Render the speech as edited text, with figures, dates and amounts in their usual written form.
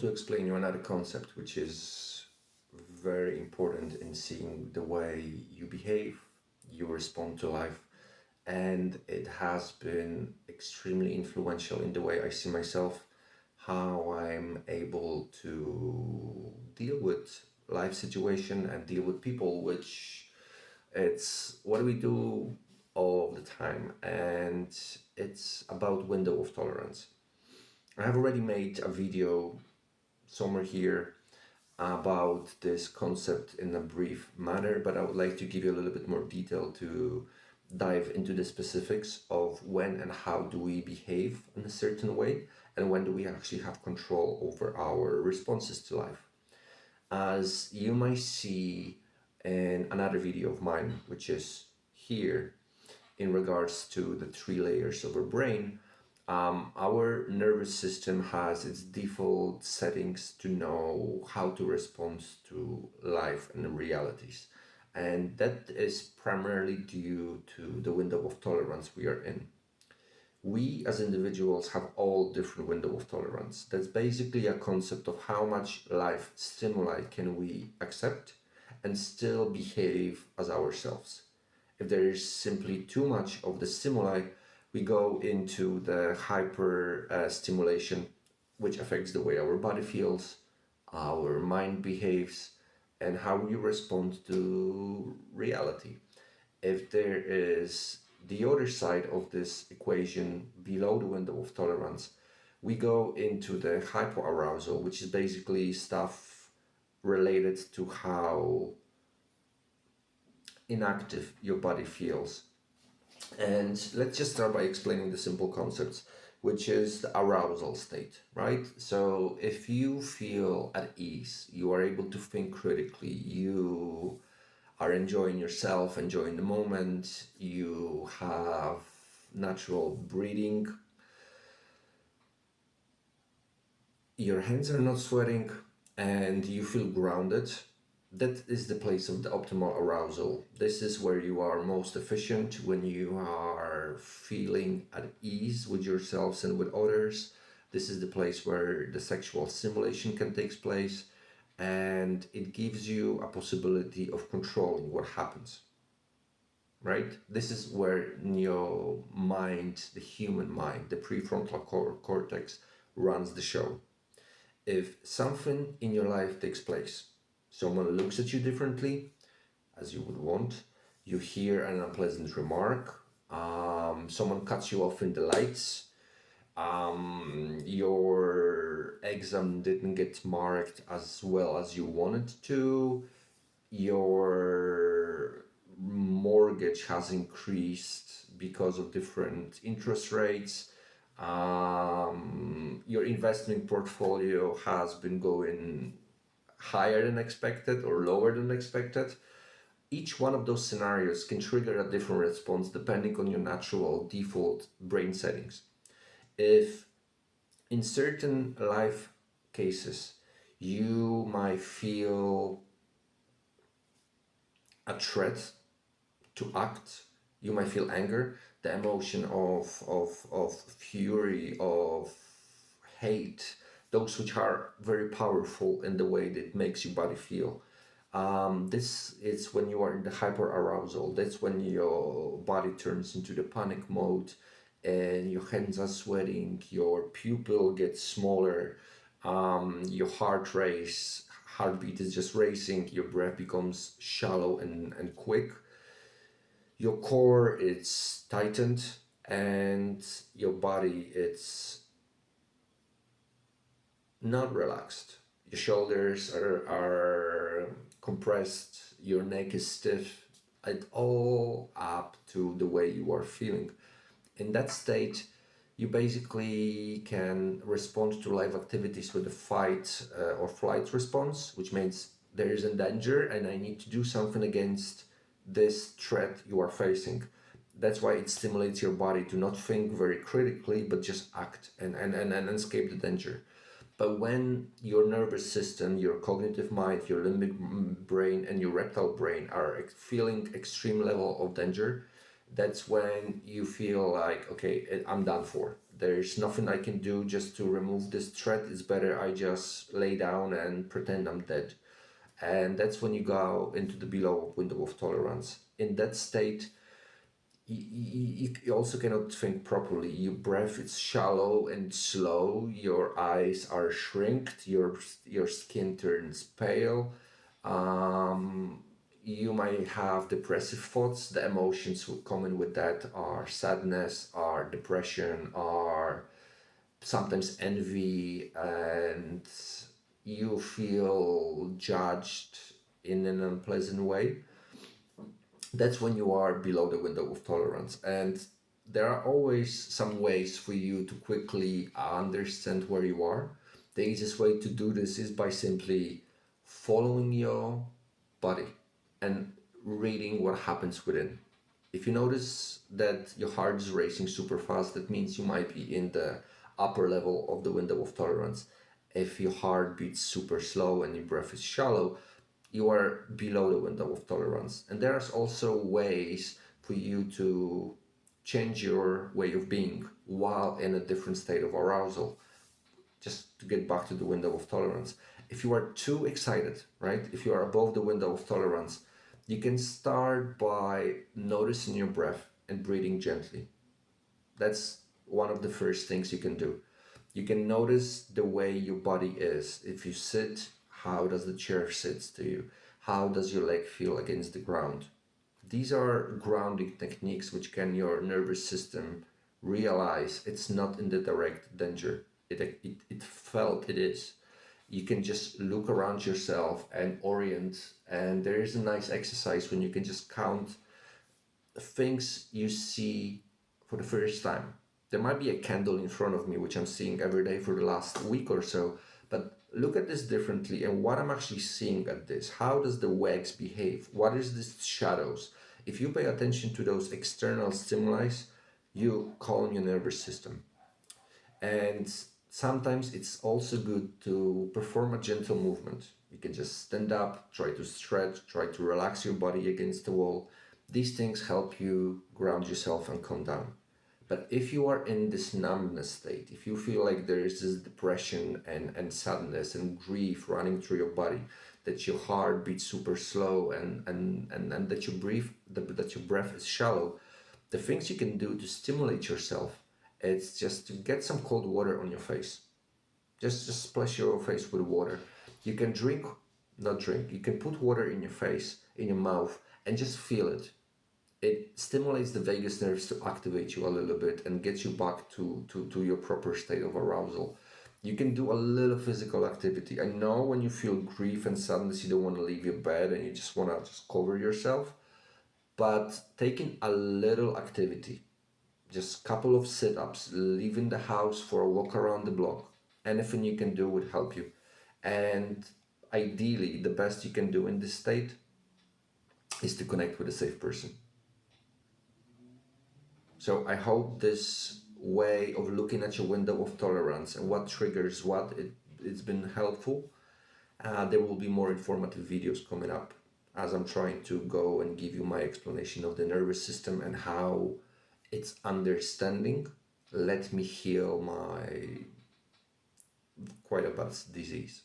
To explain you another concept which is very important in seeing the way you behave, you respond to life, and it has been extremely influential in the way I see myself, how I'm able to deal with life situation and deal with people, which it's what we do all the time, and it's about window of tolerance. I have already made a video somewhere here about this concept in a brief manner, but I would like to give you a little bit more detail to dive into the specifics of when and how do we behave in a certain way, and when do we actually have control over our responses to life. As you might see in another video of mine, which is here, in regards to the three layers of our brain, our nervous system has its default settings to know how to respond to life and realities. And that is primarily due to the window of tolerance we are in. We as individuals have all different window of tolerance. That's basically a concept of how much life stimuli can we accept and still behave as ourselves. If there is simply too much of the stimuli, we go into the hyper stimulation, which affects the way our body feels, our mind behaves, and how we respond to reality. If there is the other side of this equation below the window of tolerance, we go into the hypoarousal, which is basically stuff related to how inactive your body feels. And let's just start by explaining the simple concepts, which is the arousal state, right? So if you feel at ease, you are able to think critically, you are enjoying yourself, enjoying the moment, you have natural breathing, your hands are not sweating, and you feel grounded, that is the place of the optimal arousal. This is where you are most efficient, when you are feeling at ease with yourselves and with others. This is the place where the sexual stimulation can take place, and it gives you a possibility of controlling what happens, right? This is where your mind, the human mind, the prefrontal cortex runs the show. If something in your life takes place, someone looks at you differently as you would want, you hear an unpleasant remark, someone cuts you off in the lights, your exam didn't get marked as well as you wanted to, your mortgage has increased because of different interest rates, your investment portfolio has been going higher than expected or lower than expected. Each one of those scenarios can trigger a different response depending on your natural default brain settings. If in certain life cases you might feel a threat to act, you might feel anger, the emotion of fury, of hate, those which are very powerful in the way that it makes your body feel. This is when you are in the hyperarousal. That's when your body turns into the panic mode, and your hands are sweating, your pupil gets smaller, your heartbeat is just racing, your breath becomes shallow and quick, your core it's tightened, and your body it's not relaxed. Your shoulders are compressed, your neck is stiff. It all up to the way you are feeling. In that state, you basically can respond to live activities with a fight or flight response, which means there is a danger and I need to do something against this threat you are facing. That's why it stimulates your body to not think very critically, but just act and escape the danger. But when your nervous system, your cognitive mind, your limbic brain, and your reptile brain are feeling extreme level of danger, that's when you feel like, okay, I'm done for. There's nothing I can do just to remove this threat. It's better I just lay down and pretend I'm dead. And that's when you go into the below window of tolerance. In that state, you also cannot think properly. Your breath is shallow and slow. Your eyes are shrinked. Your skin turns pale. Um, you might have depressive thoughts. The emotions coming with that are sadness, are depression, are sometimes envy, and you feel judged in an unpleasant way. That's when you are below the window of tolerance. And there are always some ways for you to quickly understand where you are. The easiest way to do this is by simply following your body and reading what happens within. If you notice that your heart is racing super fast, that means you might be in the upper level of the window of tolerance. If your heart beats super slow and your breath is shallow, you are below the window of tolerance. And there's also ways for you to change your way of being while in a different state of arousal. Just to get back to the window of tolerance. If you are too excited, right? If you are above the window of tolerance, you can start by noticing your breath and breathing gently. That's one of the first things you can do. You can notice the way your body is. If you sit, how does the chair sit to you? How does your leg feel against the ground? These are grounding techniques which can your nervous system realize it's not in the direct danger. It felt it is. You can just look around yourself and orient. And there is a nice exercise when you can just count things you see for the first time. There might be a candle in front of me, which I'm seeing every day for the last week or so, but look at this differently and what I'm actually seeing at this. How does the wax behave? What is this shadows? If you pay attention to those external stimuli, you calm your nervous system. And sometimes it's also good to perform a gentle movement. You can just stand up, try to stretch, try to relax your body against the wall. These things help you ground yourself and calm down. But if you are in this numbness state, if you feel like there is this depression and sadness and grief running through your body, that your heart beats super slow and that that your breath is shallow, the things you can do to stimulate yourself, it's just to get some cold water on your face. Just splash your face with water. You can drink, not drink, you can put water in your face, in your mouth, and just feel it. It stimulates the vagus nerves to activate you a little bit and get you back to your proper state of arousal. You can do a little physical activity. I know when you feel grief and sadness, you don't want to leave your bed and you just want to just cover yourself. But taking a little activity, just a couple of sit-ups, leaving the house for a walk around the block, anything you can do would help you. And ideally, the best you can do in this state is to connect with a safe person. So I hope this way of looking at your window of tolerance and what triggers what, it's been helpful. There will be more informative videos coming up as I'm trying to go and give you my explanation of the nervous system and how its understanding let me heal my quite a bad disease.